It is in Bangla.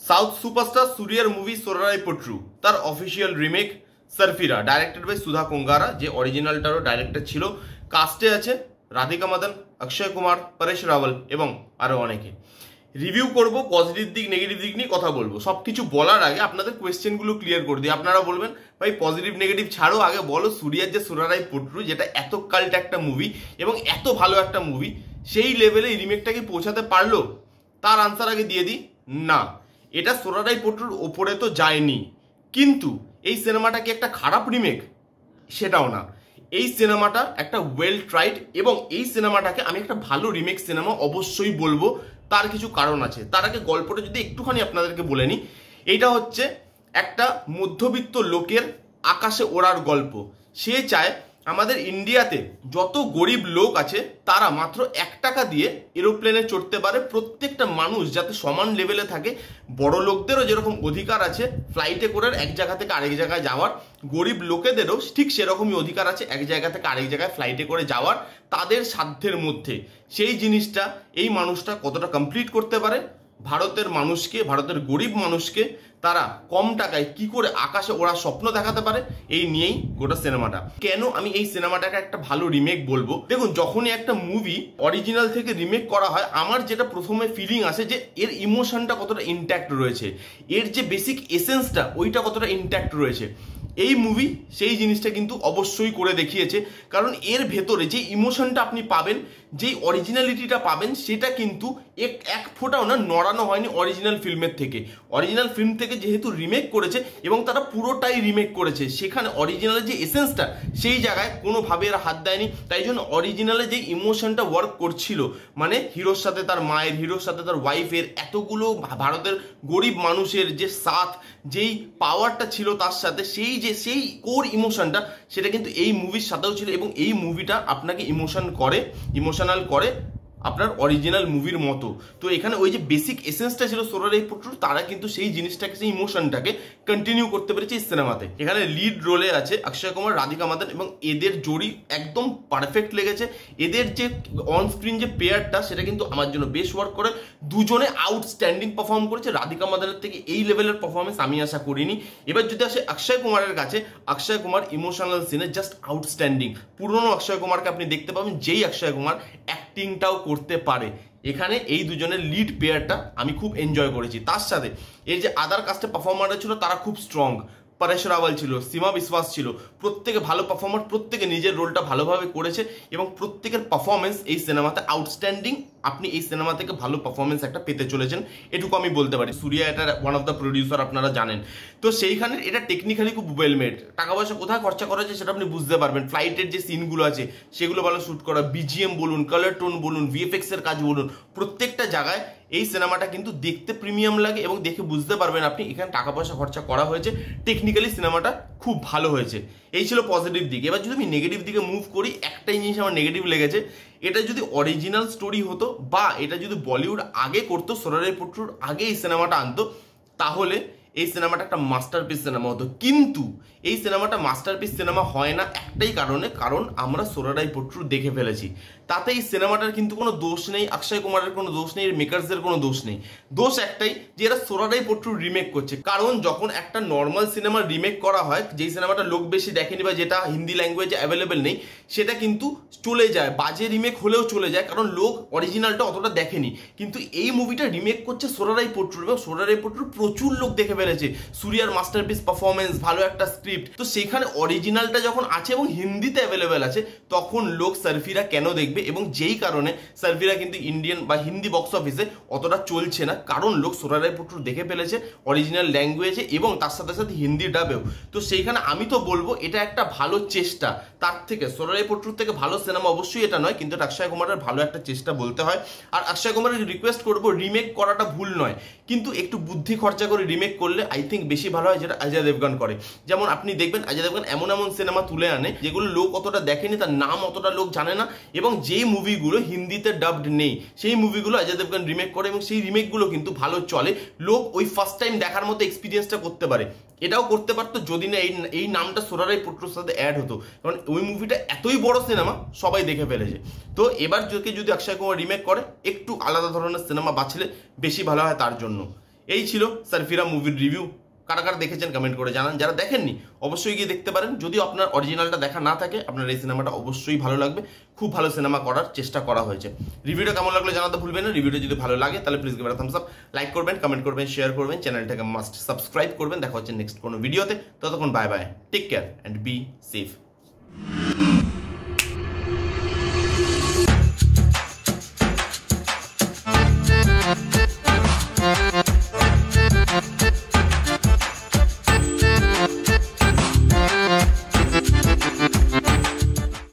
সাউথ সুপারস্টার সূর্যার মুভি সোরারাইপোট্রু তার অফিসিয়াল রিমেক সারফিরা, ডাইরেক্টেড বাই সুধা কোঙ্গারা, যে অরিজিনালটারও ডাইরেক্টর ছিল। কাস্টে আছে রাধিকা মাদান, অক্ষয় কুমার, পরেশ রাওয়াল এবং আরো অনেকে। রিভিউ করব, পজিটিভ দিক নেগেটিভ দিক নিয়ে কথা বলবো। সবকিছু বলার আগে আপনাদের কোয়েশ্চেনগুলো ক্লিয়ার করে দিই। আপনারা বলবেন ভাই পজিটিভ নেগেটিভ ছাড়ো, আগে বলো সূর্যার যে সোরারাইপোট্রু, যেটা এত কাল্ট একটা মুভি এবং এত ভালো একটা মুভি, সেই লেভেলে এই রিমেকটাকে পৌঁছাতে পারলো? তার আনসার আগে দিয়ে দিই, না, এটা সোরারাইপোট্রুর ওপরে তো যায়নি। কিন্তু এই সিনেমাটা কি একটা খারাপ রিমেক? সেটাও না। এই সিনেমাটা একটা ওয়েল ট্রাইড এবং এই সিনেমাটাকে আমি একটা ভালো রিমেক সিনেমা অবশ্যই বলবো। তার কিছু কারণ আছে। তার আগে গল্পটা যদি একটুখানি আপনাদেরকে বলে নিই, এইটা হচ্ছে একটা মধ্যবিত্ত লোকের আকাশে ওড়ার গল্প। সে চায় আমাদের ইন্ডিয়াতে যত গরিব লোক আছে তারা মাত্র 1 টাকা দিয়ে এরোপ্লেনে চড়তে পারে। প্রত্যেকটা মানুষ যাতে সমান লেভেলে থাকে। বড় লোকদেরও যেরকম অধিকার আছে ফ্লাইটে করে এক জায়গা থেকে আরেক জায়গায় যাওয়ার, গরিব লোকেদেরও ঠিক সেরকমই অধিকার আছে এক জায়গা থেকে আরেক জায়গায় ফ্লাইটে করে যাওয়ার, তাদের সাধ্যের মধ্যে। সেই জিনিসটা এই মানুষটা কতটা কমপ্লিট করতে পারে, ভারতের মানুষকে, ভারতের গরিব মানুষকে তারা কম টাকায় কি করে আকাশে ওরা স্বপ্ন দেখাতে পারে, এই নিয়েই গোটা সিনেমাটা। কেন আমি এই সিনেমাটাকে একটা ভালো রিমেক বলবো? দেখুন, যখনই একটা মুভি অরিজিনাল থেকে রিমেক করা হয়, আমার যেটা প্রথমে ফিলিং আসে যে এর ইমোশনটা কতটা ইনট্যাক্ট রয়েছে, এর যে বেসিক এসেন্সটা ওইটা কতটা ইনট্যাক্ট রয়েছে। এই মুভি সেই জিনিসটা কিন্তু অবশ্যই করে দেখিয়েছে। কারণ এর ভেতরে যে ইমোশনটা আপনি পাবেন, যেই অরিজিনালিটিটা পাবেন, সেটা কিন্তু এক ফোঁটাও না নড়ানো হয়নি অরিজিনাল ফিল্মের থেকে। অরিজিনাল ফিল্ম থেকে যেহেতু রিমেক করেছে এবং তারা পুরোটাই রিমেক করেছে, সেখানে অরিজিনালের যে এসেন্সটা সেই জায়গায় কোনোভাবে এরা হাত দেয়নি। তাই জন্য অরিজিনালে যে ইমোশনটা ওয়ার্ক করছিল, মানে হিরোর সাথে তার মায়ের, হিরোর সাথে তার ওয়াইফের, এতগুলো ভারতের গরিব মানুষের যে সাথ, যেই পাওয়ারটা ছিল তার সাথে, সেই কোর ইমোশনটা, সেটা কিন্তু এই মুভির সাথেও ছিল। এবং এই মুভিটা আপনাকে ইমোশনাল করে আপনার অরিজিনাল মুভির মতো। তো এখানে ওই যে বেসিক এসেন্সটা ছিল সোরারাইপোট্রুর, তারা কিন্তু সেই জিনিসটাকে, সেই ইমোশনটাকে কন্টিনিউ করতে পেরেছে এই সিনেমাতে। এখানে লিড রোলে আছে অক্ষয় কুমার, রাধিকা মাদান এবং এদের জোড়ি একদম পারফেক্ট লেগেছে। এদের যে অন স্ক্রিন যে পেয়ারটা, সেটা কিন্তু আমার জন্য বেশ ওয়ার্ক করে। দুজনে আউটস্ট্যান্ডিং পারফর্ম করেছে। রাধিকা মাদানের থেকে এই লেভেলের পারফরমেন্স আমি আশা করিনি। এবার যদি আসে অক্ষয় কুমারের কাছে, অক্ষয় কুমার ইমোশনাল সিনে জাস্ট আউটস্ট্যান্ডিং। পুরনো অক্ষয় কুমারকে আপনি দেখতে পাবেন, যেই অক্ষয় কুমার অ্যাক্টিংটাও করতে পারে। এখানে এই দুজনের লিড পেয়ারটা আমি খুব এনজয় করেছি। তার সাথে এর যে আদার কাস্টে পারফর্মাররা ছিল তারা খুব স্ট্রং। পরেশ রাওয়াল ছিল, সীমা বিশ্বাস ছিল, প্রত্যেকে ভালো পারফর্মার, প্রত্যেকে নিজের রোলটা ভালোভাবে করেছে এবং প্রত্যেকের পারফরমেন্স এই সিনেমাতে আউটস্ট্যান্ডিং। আপনি এই সিনেমা থেকে ভালো পারফরমেন্স একটা পেতে চলেছেন, এটুকু আমি বলতে পারি। সূর্যা এটা ওয়ান অফ দ্য প্রডিউসার, আপনারা জানেন। তো সেইখানে এটা টেকনিক্যালি খুব ওয়েল মেড। টাকা পয়সা কোথায় খরচা করা হয়েছে সেটা আপনি বুঝতে পারবেন। ফ্লাইটের যে সিনগুলো আছে সেগুলো ভালো শ্যুট করা, বিজিএম বলুন, কালার টোন বলুন, ভিএফএক্স এর কাজ বলুন, প্রত্যেকটা জায়গায় এই সিনেমাটা কিন্তু দেখতে প্রিমিয়াম লাগে এবং দেখে বুঝতে পারবেন আপনি এখানে টাকা পয়সা খরচা করা হয়েছে। টেকনিক্যালি সিনেমাটা খুব ভালো হয়েছে। এই ছিল পজিটিভ দিক। এবার যদি আমি নেগেটিভ দিকে মুভ করি, একটাই জিনিস আমার নেগেটিভ লেগেছে। এটা যদি অরিজিনাল স্টোরি হতো বা এটা যদি বলিউড আগে করতো, সোরারাইপোট্রুর আগে এই সিনেমাটা আনতো, তাহলে এই সিনেমাটা একটা মাস্টারপিস সিনেমা হতো। কিন্তু এই সিনেমাটা মাস্টারপিস সিনেমা হয় না একটাই কারণে, কারণ আমরা সোরারাইপোট্রু দেখে ফেলেছি। তাতে এই সিনেমাটার কিন্তু কোনো দোষ নেই, অক্ষয় কুমারের কোনো দোষ নেই, মেকার্সদের কোনো দোষ নেই। দোষ একটাই, যে এরা সোরারাইপোট্রু রিমেক করছে। কারণ যখন একটা নর্মাল সিনেমার রিমেক করা হয়, যেই সিনেমাটা লোক বেশি দেখেনি বা যেটা হিন্দি ল্যাঙ্গুয়েজে অ্যাভেলেবেল নেই, সেটা কিন্তু চলে যায়, বাজে রিমেক হলেও চলে যায়, কারণ লোক অরিজিনালটা অতটা দেখেনি। কিন্তু এই মুভিটা রিমেক করছে সোরারাইপোট্রু এবং সোরারাইপোট্রু প্রচুর লোক দেখে ফেলেছে। সূর্যার মাস্টারপিস পারফরমেন্স, ভালো একটা স্ক্রিপ্ট, তো সেখানে অরিজিনালটা যখন আছে এবং হিন্দিতে অ্যাভেলেবেল আছে, তখন লোক সারফিরা কেন দেখবে? এবং যেই কারণে সারফিরা কিন্তু ইন্ডিয়ান বা হিন্দি বক্স অফিসে অতটা চলছে না, কারণ লোক সোরারাইপোট্রু দেখে ফেলেছে অরিজিনাল ল্যাঙ্গুয়েজে এবং তার সাথে সাথে হিন্দি ডাবেও। তো সেইখানে আমি তো বলবো এটা একটা ভালো চেষ্টা। তার থেকে সোরারাইপোট্রুর থেকে ভালো সিনেমা অবশ্যই এটা নয়, কিন্তু অক্ষয় কুমারের ভালো একটা চেষ্টা বলতে হয়। আর অক্ষয় কুমারের রিকোয়েস্ট করবো, রিমেক করাটা ভুল নয়, কিন্তু একটু বুদ্ধি খরচা করে রিমেক করলে আই থিঙ্ক বেশি ভালো হয়, যেটা অজয় দেবগন করে। যেমন আপনি দেখবেন অজয় দেবগন এমন এমন সিনেমা তুলে আনে যেগুলো লোক অতটা দেখেনি, তার নাম অতটা লোক জানে না, এবং যেই মুভিগুলো হিন্দিতে ডাবড নেই সেই মুভিগুলো অজয় দেবগন রিমেক করে এবং সেই রিমেকগুলো কিন্তু ভালো চলে। লোক ওই ফার্স্ট টাইম দেখার মতো এক্সপিরিয়েন্সটা করতে পারে। এটাও করতে পারতো যদি না এই নামটা সোরারাইপোট্রুর সাথে অ্যাড হতো, কারণ ওই মুভিটা এতই বড় সিনেমা, সবাই দেখে ফেলেছে। তো এবার যদি অক্ষয় কুমার রিমেক করে, একটু আলাদা ধরনের সিনেমা বাছলে বেশি ভালো হয় তার জন্য। এই ছিল সারফিরা মুভির রিভিউ। কারা কারা দেখেছেন কমেন্ট করে জানান, যারা দেখেননি অবশ্যই গিয়ে দেখতে পারেন। যদি আপনার অরিজিনালটা দেখা না থাকে, আপনার এই সিনেমাটা অবশ্যই ভালো লাগবে। খুব ভালো সিনেমা করার চেষ্টা করা হয়েছে। রিভিউটা কেমন লাগলো জানাতে ভুলবেন না। রিভিউটা যদি ভালো লাগে তাহলে please give it a Thums up, like করবেন, কমেন্ট করবেন, শেয়ার করবেন, চ্যানেলটাকে মাস্ট সাবস্ক্রাইব করবেন। দেখা হচ্ছে নেক্সট কোনো ভিডিওতে। ততক্ষণ bye bye, take care and be safe.